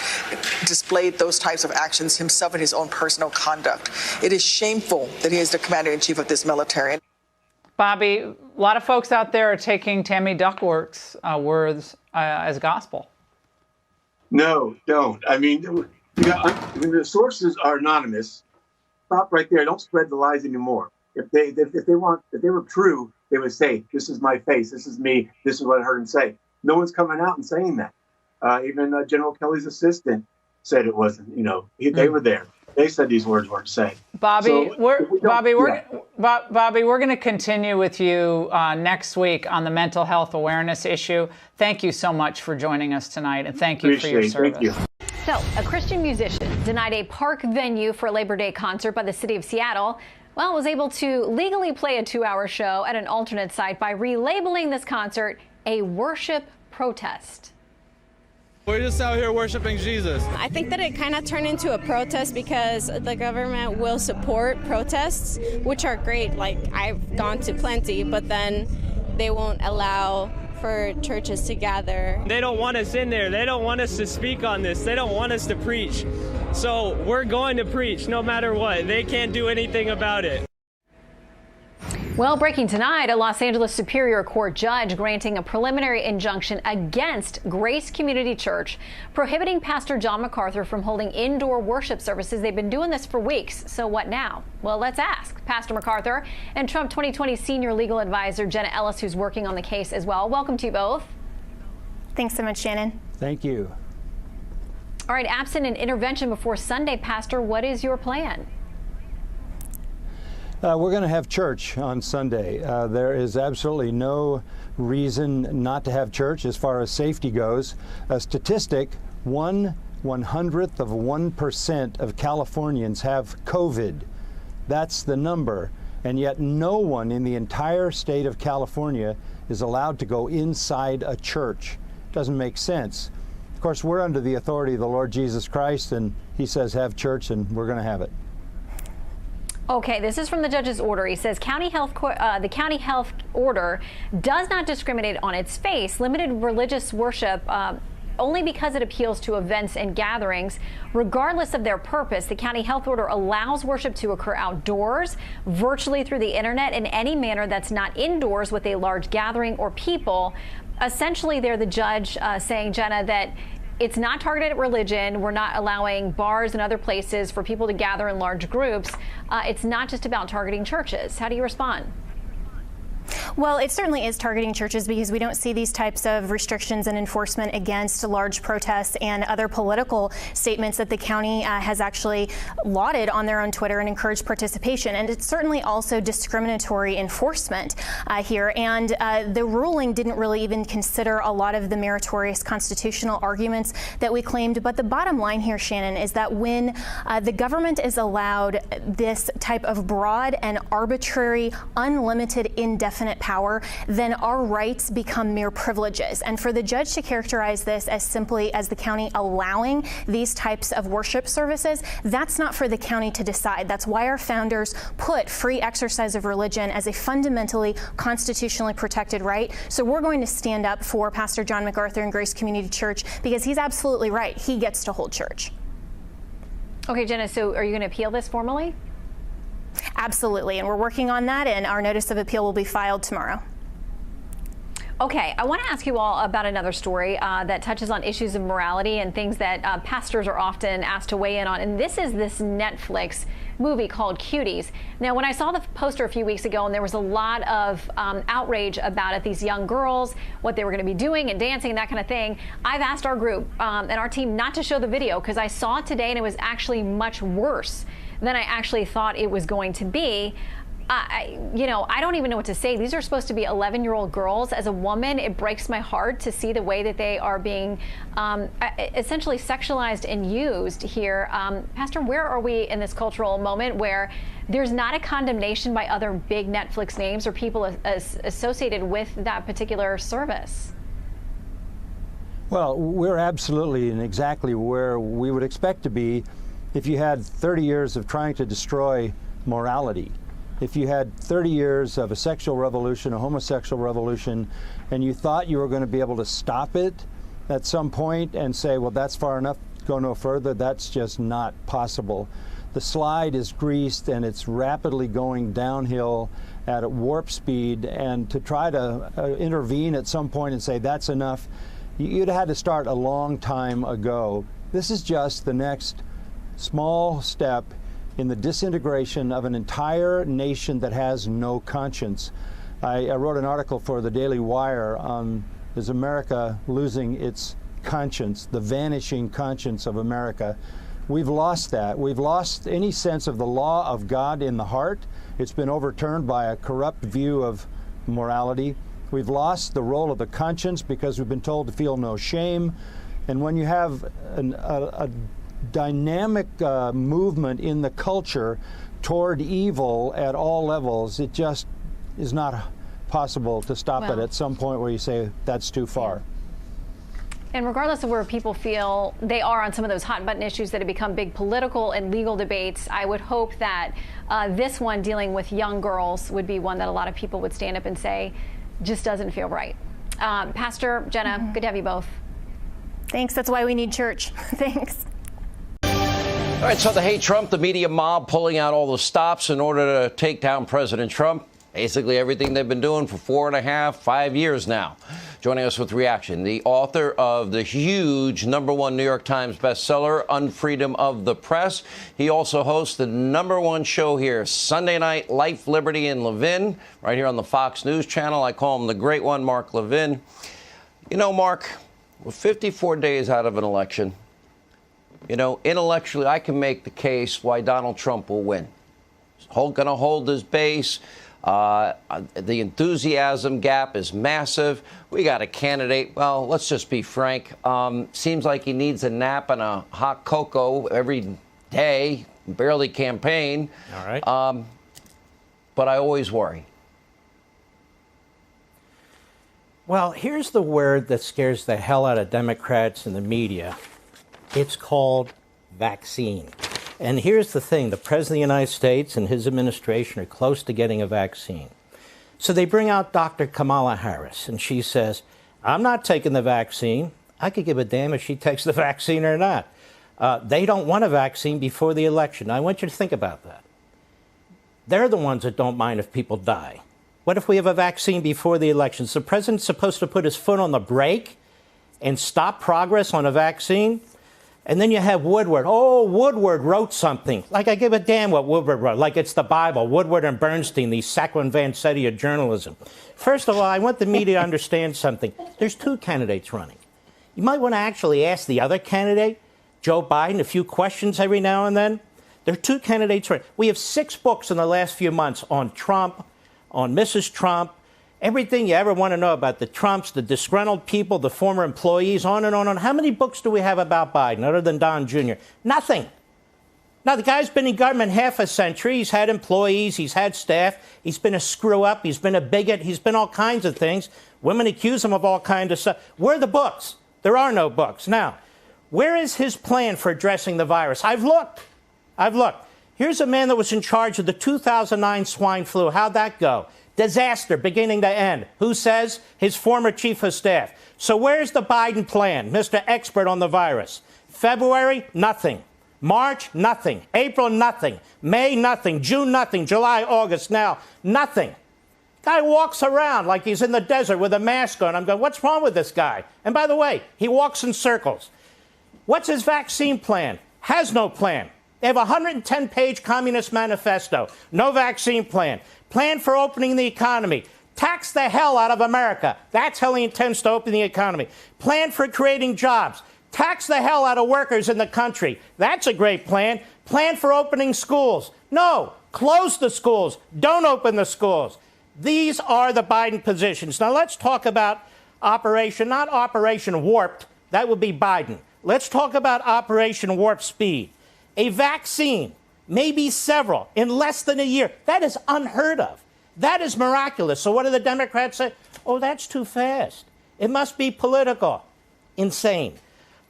Speaker 1: displayed those types of actions himself in his own personal conduct. It is shameful that he is the commander-in-chief of this military.
Speaker 18: Bobby, a lot of folks out there are taking Tammy Duckworth's words as gospel.
Speaker 25: No, don't. I mean, the sources are anonymous. Stop right there. Don't spread the lies anymore. If they were true, they would say, "This is my face. This is me. This is what I heard him say." No one's coming out and saying that. Even General Kelly's assistant said it wasn't. They were there. They said these words weren't said.
Speaker 18: Bobby,
Speaker 25: So,
Speaker 18: Bobby, we're going to continue with you next week on the mental health awareness issue. Thank you so much for joining us tonight, and thank you for your service.
Speaker 25: Thank you.
Speaker 3: So, a Christian musician denied a park venue for a Labor Day concert by the city of Seattle. Well, was able to legally play a 2-hour show at an alternate site by relabeling this concert a worship protest.
Speaker 9: We're just out here worshiping Jesus.
Speaker 10: I think that it kind of turned into a protest because the government will support protests, which are great. Like, I've gone to plenty, but then they won't allow for churches to gather.
Speaker 9: They don't want us in there. They don't want us to speak on this. They don't want us to preach. So we're going to preach no matter what. They can't do anything about it.
Speaker 3: Well, breaking tonight, a Los Angeles Superior Court judge granting a preliminary injunction against Grace Community Church, prohibiting Pastor John MacArthur from holding indoor worship services. They've been doing this for weeks. So what now? Well, let's ask Pastor MacArthur and Trump 2020 senior legal advisor Jenna Ellis, who's working on the case as well. Welcome to you both.
Speaker 7: Thanks so much, Shannon.
Speaker 11: Thank you.
Speaker 3: All right, absent an intervention before Sunday, Pastor, what is your plan?
Speaker 11: We're going to have church on Sunday. There is absolutely no reason not to have church as far as safety goes. A statistic, 1/100th of 1% of Californians have COVID. That's the number. And yet no one in the entire state of California is allowed to go inside a church. Doesn't make sense. Of course, we're under the authority of the Lord Jesus Christ, and he says have church, and we're going to have it.
Speaker 3: Okay, this is from the judge's order. He says the county health order does not discriminate on its face, limited religious worship only because it appeals to events and gatherings. Regardless of their purpose, the county health order allows worship to occur outdoors, virtually through the internet, in any manner that's not indoors with a large gathering or people. Essentially, they're the judge saying, Jenna, that it's not targeted at religion. We're not allowing bars and other places for people to gather in large groups. It's not just about targeting churches. How do you respond?
Speaker 7: Well, it certainly is targeting churches because we don't see these types of restrictions and enforcement against large protests and other political statements that the county has actually lauded on their own Twitter and encouraged participation. And it's certainly also discriminatory enforcement here. And the ruling didn't really even consider a lot of the meritorious constitutional arguments that we claimed. But the bottom line here, Shannon, is that when the government is allowed this type of broad and arbitrary, unlimited, indefinite power, then our rights become mere privileges. And for the judge to characterize this as simply as the county allowing these types of worship services, that's not for the county to decide. That's why our founders put free exercise of religion as a fundamentally constitutionally protected right. So we're going to stand up for Pastor John MacArthur and Grace Community Church because he's absolutely right. He gets to hold church.
Speaker 3: Okay, Jenna, so are you going to appeal this formally?
Speaker 7: Absolutely, and we're working on that, and our notice of appeal will be filed tomorrow.
Speaker 3: Okay, I want to ask you all about another story that touches on issues of morality and things that pastors are often asked to weigh in on, and this is this Netflix movie called Cuties. Now, when I saw the poster a few weeks ago, and there was a lot of outrage about it, these young girls, what they were going to be doing and dancing and that kind of thing, I've asked our group and our team not to show the video because I saw it today and it was actually much worse than I actually thought it was going to be. I don't even know what to say. These are supposed to be 11-year-old girls. As a woman, it breaks my heart to see the way that they are being essentially sexualized and used here. Pastor, where are we in this cultural moment where there's not a condemnation by other big Netflix names or people associated with that particular service?
Speaker 11: Well, we're absolutely and exactly where we would expect to be if you had 30 years of trying to destroy morality, if you had 30 years of a sexual revolution, a homosexual revolution, and you thought you were going to be able to stop it at some point and say, well, that's far enough, go no further, that's just not possible. The slide is greased and it's rapidly going downhill at a warp speed, and to try to intervene at some point and say that's enough, you'd had to start a long time ago. This is just the next small step in the disintegration of an entire nation that has no conscience. I wrote an article for the Daily Wire on is America losing its conscience, the vanishing conscience of America. We've lost that. We've lost any sense of the law of God in the heart. It's been overturned by a corrupt view of morality. We've lost the role of the conscience because we've been told to feel no shame. And when you have a dynamic movement in the culture toward evil at all levels, it just is not possible to stop it at some point where you say that's too far.
Speaker 3: And regardless of where people feel they are on some of those hot button issues that have become big political and legal debates, I would hope that this one dealing with young girls would be one that a lot of people would stand up and say just doesn't feel right. Pastor, Jenna, good to have you both.
Speaker 7: Thanks. That's why we need church. Thanks.
Speaker 6: All right, so the Hate Trump, the media mob pulling out all the stops in order to take down President Trump. Basically everything they've been doing for 4.5, 5 years now. Joining us with reaction, the author of the huge #1 New York Times bestseller, Unfreedom of the Press. He also hosts the #1 show here, Sunday night, Life, Liberty, and Levin, right here on the Fox News channel. I call him the Great One, Mark Levin. You know, Mark, we're 54 days out of an election. You know, intellectually, I can make the case why Donald Trump will win. He's going to hold his base. The enthusiasm gap is massive. We got a candidate, well, let's just be frank, seems like he needs a nap and a hot cocoa every day, barely campaign.
Speaker 12: All right.
Speaker 6: But I always worry.
Speaker 12: Well, here's the word that scares the hell out of Democrats and the media. It's called vaccine. And here's the thing, the President of the United States and his administration are close to getting a vaccine. So they bring out Dr. Kamala Harris, and she says, I'm not taking the vaccine. I could give a damn if she takes the vaccine or not. They don't want a vaccine before the election. Now, I want you to think about that. They're the ones that don't mind if people die. What if we have a vaccine before the election? Is the president supposed to put his foot on the brake and stop progress on a vaccine? And then you have Woodward. Oh, Woodward wrote something. Like, I give a damn what Woodward wrote. Like it's the Bible. Woodward and Bernstein, the Saccharin Vanzetti of journalism. First of all, I want the media to understand something. There's 2 candidates running. You might want to actually ask the other candidate, Joe Biden, a few questions every now and then. There are 2 candidates running. We have 6 books in the last few months on Trump, on Mrs. Trump, everything you ever want to know about the Trumps, the disgruntled people, the former employees, on and on and on. How many books do we have about Biden other than Don Jr.? Nothing. Now, the guy's been in government half a century. He's had employees. He's had staff. He's been a screw-up. He's been a bigot. He's been all kinds of things. Women accuse him of all kinds of stuff. Where are the books? There are no books. Now, where is his plan for addressing the virus? I've looked. Here's a man that was in charge of the 2009 swine flu. How'd that go? Disaster beginning to end. Who says? His former chief of staff. So where's the Biden plan, Mr. Expert on the virus? February, nothing. March, nothing. April, nothing. May, nothing. June, nothing. July, August, now, nothing. Guy walks around like he's in the desert with a mask on. I'm going, what's wrong with this guy? And by the way, he walks in circles. What's his vaccine plan? Has no plan. They have a 110-page Communist Manifesto. No vaccine plan. Plan for opening the economy. Tax the hell out of America. That's how he intends to open the economy. Plan for creating jobs. Tax the hell out of workers in the country. That's a great plan. Plan for opening schools. No, close the schools. Don't open the schools. These are the Biden positions. Now let's talk about not Operation Warped. That would be Biden. Let's talk about Operation Warp Speed. A vaccine, maybe several, in less than a year. That is unheard of. That is miraculous. So what do the Democrats say? Oh, that's too fast. It must be political. Insane.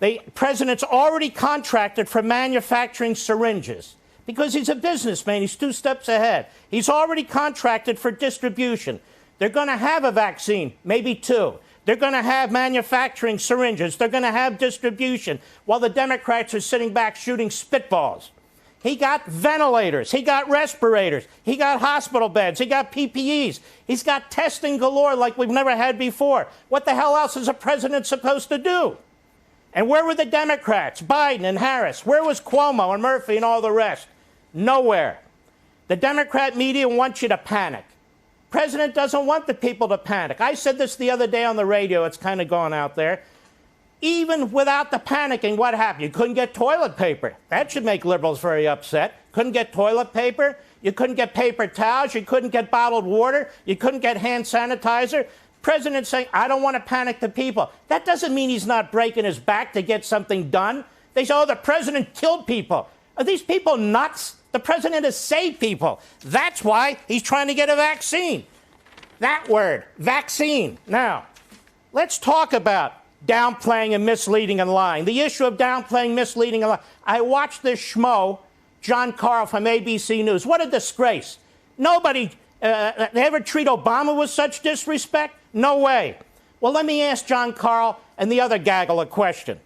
Speaker 12: The president's already contracted for manufacturing syringes because he's a businessman. He's 2 steps ahead. He's already contracted for distribution. They're going to have a vaccine, maybe 2. They're going to have manufacturing syringes. They're going to have distribution while the Democrats are sitting back shooting spitballs. He got ventilators. He got respirators. He got hospital beds. He got PPEs. He's got testing galore like we've never had before. What the hell else is a president supposed to do? And where were the Democrats, Biden and Harris? Where was Cuomo and Murphy and all the rest? Nowhere. The Democrat media wants you to panic. President doesn't want the people to panic. I said this the other day on the radio. It's kind of gone out there. Even without the panicking, what happened? You couldn't get toilet paper. That should make liberals very upset. Couldn't get toilet paper. You couldn't get paper towels. You couldn't get bottled water. You couldn't get hand sanitizer. President saying, I don't want to panic the people. That doesn't mean he's not breaking his back to get something done. They say, oh, the president killed people. Are these people nuts? The president has saved people. That's why he's trying to get a vaccine. That word, vaccine. Now, let's talk about downplaying and misleading and lying. The issue of downplaying, misleading, and lying. I watched this schmo, John Carl from ABC News. What a disgrace. Nobody, they ever treat Obama with such disrespect? No way. Well, let me ask John Carl and the other gaggle a question.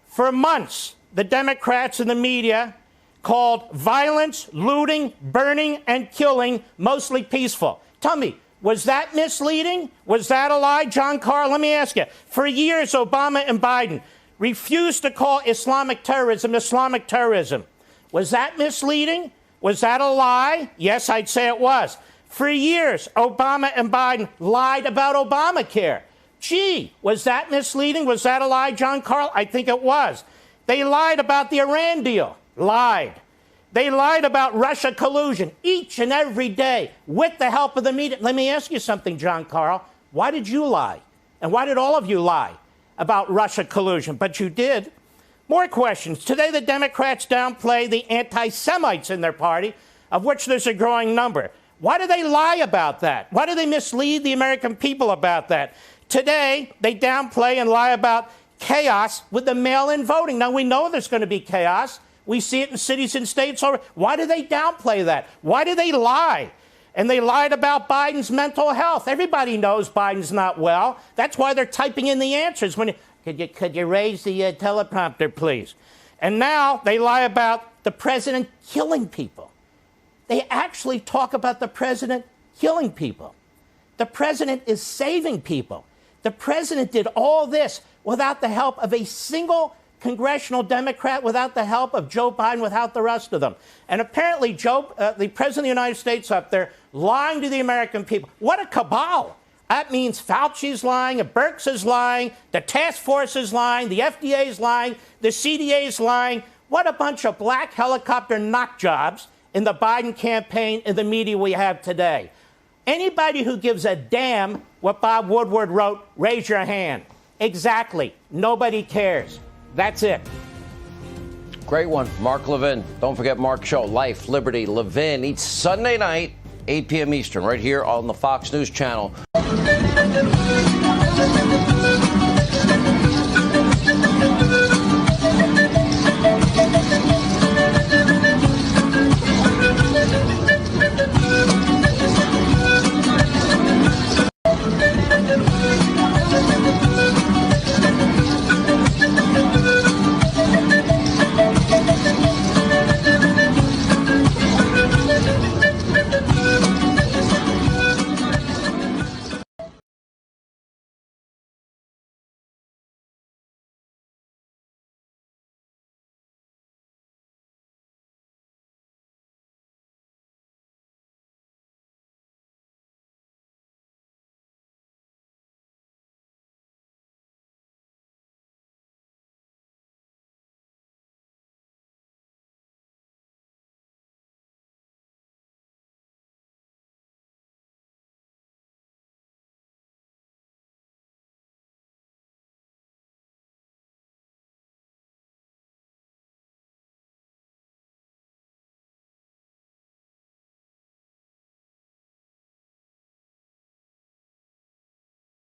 Speaker 12: For months, the Democrats and the media called violence, looting, burning, and killing mostly peaceful. Tell me, was that misleading? Was that a lie, John Carl? Let me ask you. For years, Obama and Biden refused to call Islamic terrorism Islamic terrorism. Was that misleading? Was that a lie? Yes, I'd say it was. For years, Obama and Biden lied about Obamacare. Gee, was that misleading? Was that a lie, John Carl? I think it was. They lied about the Iran deal. Lied. They lied about Russia collusion each and every day with the help of the media. Let me ask you something, John Carl. Why did you lie? And why did all of you lie about Russia collusion? But you did. More questions. Today, the Democrats downplay the anti-Semites in their party, of which there's a growing number. Why do they lie about that? Why do they mislead the American people about that? Today, they downplay and lie about chaos with the mail-in voting. Now, we know there's going to be chaos. We see it in cities and states already. Why do they downplay that? Why do they lie? And they lied about Biden's mental health. Everybody knows Biden's not well. That's why they're typing in the answers. Could you raise the teleprompter, please? And now they lie about the president killing people. They actually talk about the president killing people. The president is saving people. The president did all this without the help of a single congressional Democrat, without the help of Joe Biden, without the rest of them. And apparently, the president of the United States up there lying to the American people. What a cabal. That means Fauci's lying, Birx is lying, the task force is lying, the FDA is lying, the CDA is lying. What a bunch of black helicopter knock jobs in the Biden campaign and the media we have today. Anybody who gives a damn what Bob Woodward wrote, raise your hand. Exactly. Nobody cares. That's it.
Speaker 6: Great one. Mark Levin. Don't forget Mark's show, Life, Liberty, Levin, each Sunday night, 8 p.m. Eastern, right here on the Fox News Channel.